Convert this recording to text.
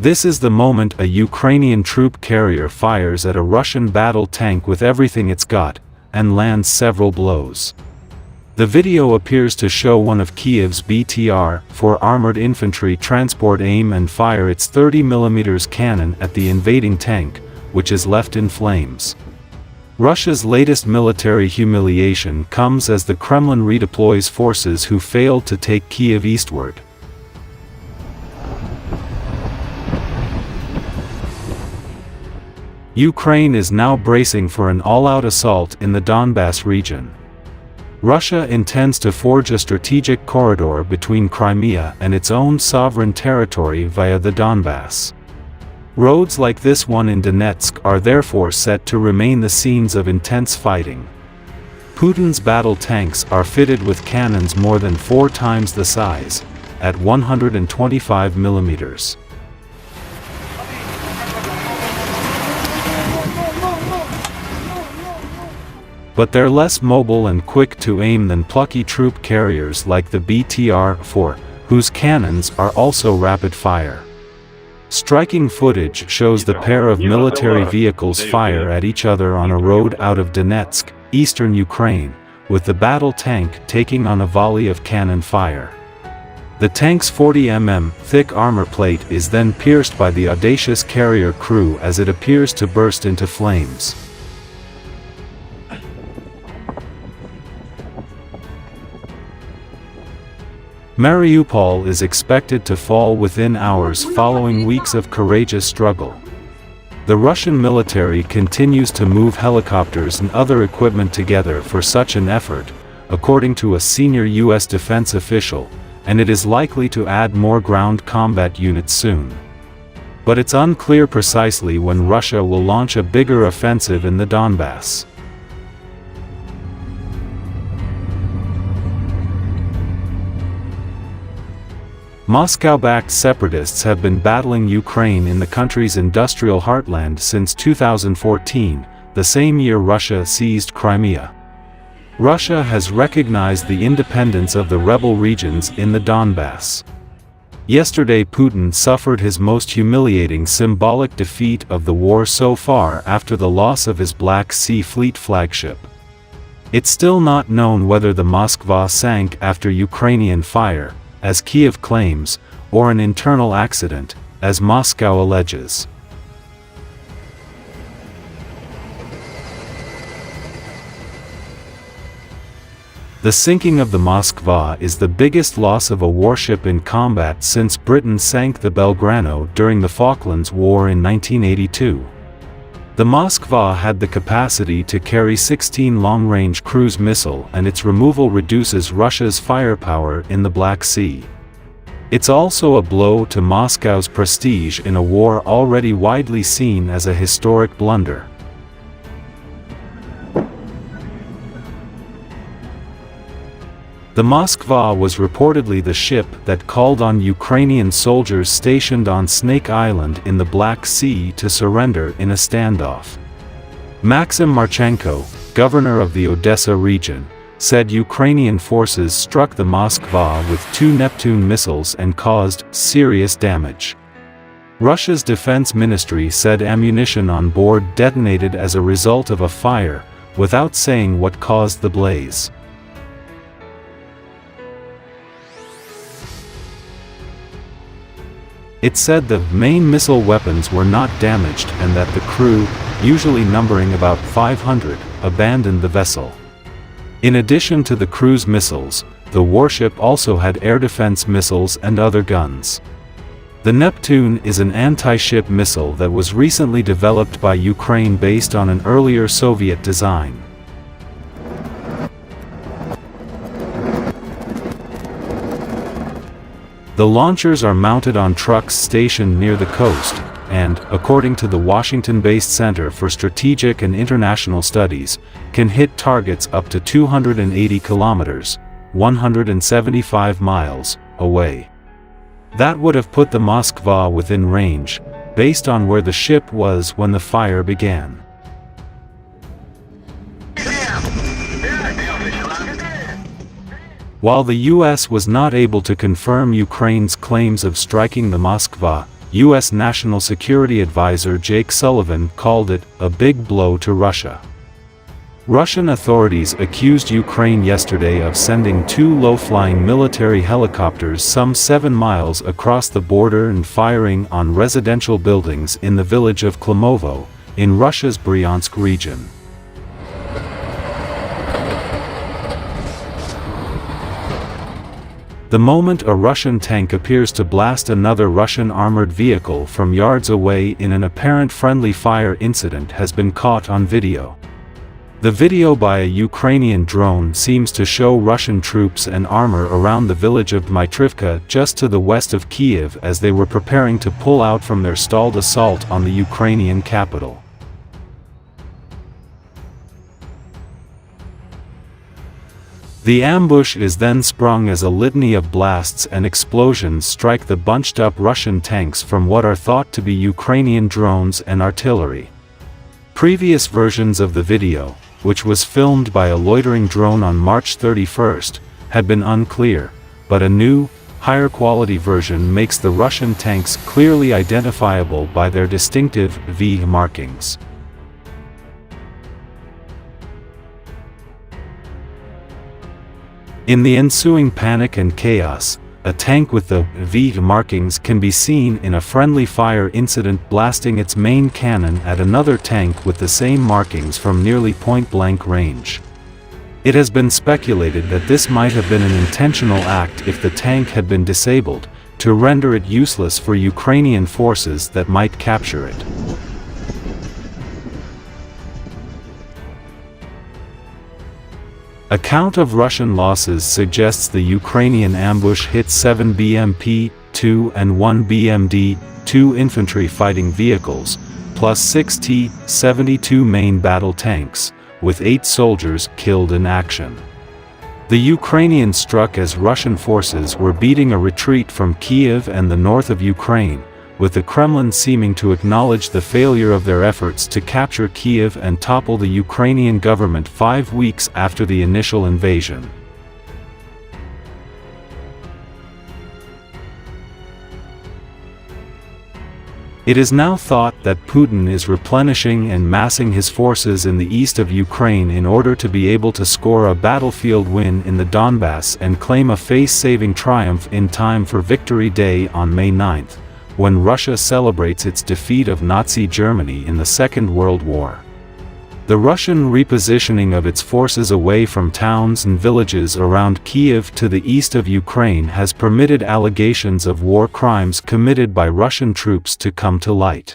This is the moment a Ukrainian troop carrier fires at a Russian battle tank with everything it's got, and lands several blows. The video appears to show one of Kiev's BTR-4 armored infantry transport aim and fire its 30mm cannon at the invading tank, which is left in flames. Russia's latest military humiliation comes as the Kremlin redeploys forces who failed to take Kiev eastward. Ukraine is now bracing for an all-out assault in the Donbas region. Russia intends to forge a strategic corridor between Crimea and its own sovereign territory via the Donbas. Roads like this one in Donetsk are therefore set to remain the scenes of intense fighting. Putin's battle tanks are fitted with cannons more than 4 times the size, at 125mm. But they're less mobile and quick to aim than plucky troop carriers like the BTR-4, whose cannons are also rapid-fire. Striking footage shows the pair of military vehicles fire at each other on a road out of Donetsk, eastern Ukraine, with the battle tank taking on a volley of cannon fire. The tank's 40mm thick armor plate is then pierced by the audacious carrier crew as it appears to burst into flames. Mariupol is expected to fall within hours following weeks of courageous struggle. The Russian military continues to move helicopters and other equipment together for such an effort, according to a senior U.S. defense official, and it is likely to add more ground combat units soon. But it's unclear precisely when Russia will launch a bigger offensive in the Donbas. Moscow-backed separatists have been battling Ukraine in the country's industrial heartland since 2014, the same year Russia seized Crimea. Russia has recognized the independence of the rebel regions in the Donbas. Yesterday Putin suffered his most humiliating symbolic defeat of the war so far after the loss of his Black Sea Fleet flagship. It's still not known whether the Moskva sank after Ukrainian fire, as Kiev claims, or an internal accident, as Moscow alleges. The sinking of the Moskva is the biggest loss of a warship in combat since Britain sank the Belgrano during the Falklands War in 1982. The Moskva had the capacity to carry 16 long-range cruise missiles, and its removal reduces Russia's firepower in the Black Sea. It's also a blow to Moscow's prestige in a war already widely seen as a historic blunder. The Moskva was reportedly the ship that called on Ukrainian soldiers stationed on Snake Island in the Black Sea to surrender in a standoff. Maxim Marchenko, governor of the Odessa region, said Ukrainian forces struck the Moskva with 2 Neptune missiles and caused serious damage. Russia's defense ministry said ammunition on board detonated as a result of a fire, without saying what caused the blaze. It said the main missile weapons were not damaged and that the crew, usually numbering about 500, abandoned the vessel. In addition to the cruise missiles, the warship also had air defense missiles and other guns. The Neptune is an anti-ship missile that was recently developed by Ukraine based on an earlier Soviet design. The launchers are mounted on trucks stationed near the coast, and, according to the Washington-based Center for Strategic and International Studies, can hit targets up to 280 kilometers, 175 miles, away. That would have put the Moskva within range, based on where the ship was when the fire began. While the U.S. was not able to confirm Ukraine's claims of striking the Moskva, U.S. National Security Advisor Jake Sullivan called it a big blow to Russia. Russian authorities accused Ukraine yesterday of sending 2 low-flying military helicopters some 7 miles across the border and firing on residential buildings in the village of Klamovo, in Russia's Bryansk region. The moment a Russian tank appears to blast another Russian armored vehicle from yards away in an apparent friendly fire incident has been caught on video. The video by a Ukrainian drone seems to show Russian troops and armor around the village of Dmitrivka just to the west of Kiev as they were preparing to pull out from their stalled assault on the Ukrainian capital. The ambush is then sprung as a litany of blasts and explosions strike the bunched-up Russian tanks from what are thought to be Ukrainian drones and artillery. Previous versions of the video, which was filmed by a loitering drone on March 31, had been unclear, but a new, higher-quality version makes the Russian tanks clearly identifiable by their distinctive V markings. In the ensuing panic and chaos, a tank with the V markings can be seen in a friendly fire incident blasting its main cannon at another tank with the same markings from nearly point-blank range. It has been speculated that this might have been an intentional act if the tank had been disabled, to render it useless for Ukrainian forces that might capture it. A count of Russian losses suggests the Ukrainian ambush hit 7 BMP-2 and 1 BMD-2 infantry fighting vehicles, plus 6 T-72 main battle tanks, with 8 soldiers killed in action. The Ukrainians struck as Russian forces were beating a retreat from Kiev and the north of Ukraine, with the Kremlin seeming to acknowledge the failure of their efforts to capture Kiev and topple the Ukrainian government 5 weeks after the initial invasion. It is now thought that Putin is replenishing and massing his forces in the east of Ukraine in order to be able to score a battlefield win in the Donbas and claim a face-saving triumph in time for Victory Day on May 9, when Russia celebrates its defeat of Nazi Germany in the Second World War. The Russian repositioning of its forces away from towns and villages around Kiev to the east of Ukraine has permitted allegations of war crimes committed by Russian troops to come to light.